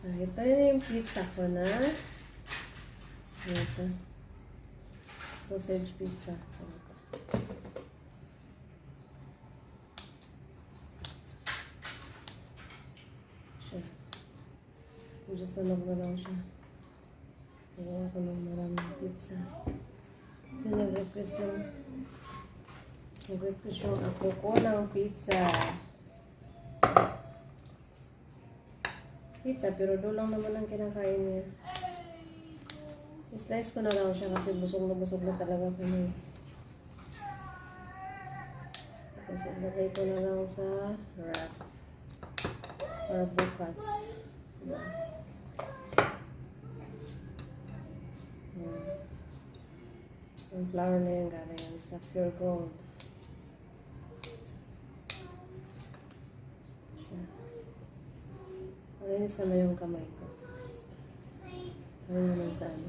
So, ito yung pizza ko na. Ito. Sausage pizza. Siya. Medyo sunog na lang siya. Gawa ko ng maraming pizza. So, nag-request yung ako ko ng pizza. Pizza, pero doon lang naman ang kinakain niya. Slice ko na lang siya kasi busog na talaga kami. Tapos, ilagay ko na lang sa wrap. Para bukas. Diba? Yung flour na yung galing sa Pure Gold. Malinis naman yung kamay ko. Ano naman sa ano?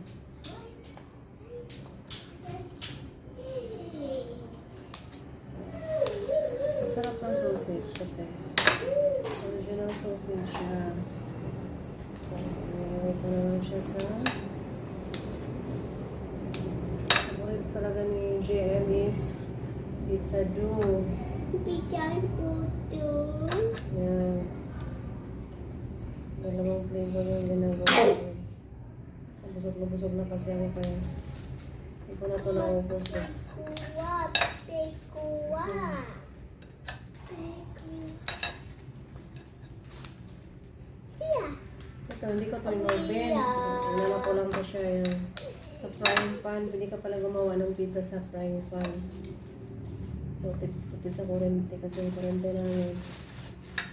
Masarap ang sausage kasi original sausage siya. So, nilagay ko na lang siya sa favorite talaga ni JM is pizza dough. Pizza dough. Yeah. Dalawang flavor yung ginagawa ko. Busog na kasi ako kaya hindi ko na ito naubos eh. Ito, hindi ko ito in-oven. Inala ko lang pa siya yung sa frying pan. Hindi ka pala gumawa ng pizza sa frying pan. So, tipid sa kurente kasi yung kurente namin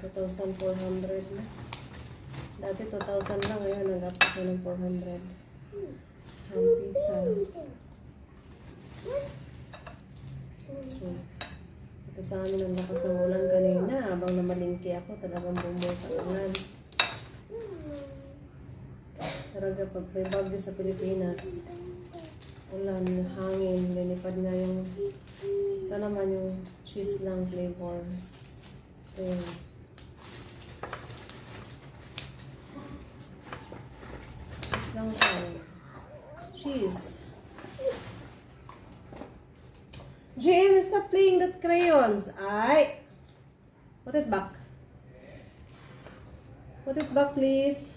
2,400 na. Dati 2,000 lang, ngayon nag-up ko ng 400. Ang pizza. Ito sa amin ang lakas ng ulan kanina. Habang namalingki ako, talagang bumusa ang ulan. Talaga pag may bagyo sa Pilipinas, ulan, hangin, linipad nga yung ito naman yung cheese lang flavor. Ito yun. Lang siya. Cheese. JM, stop playing that crayons. Ay! Put it back. Put it back, please.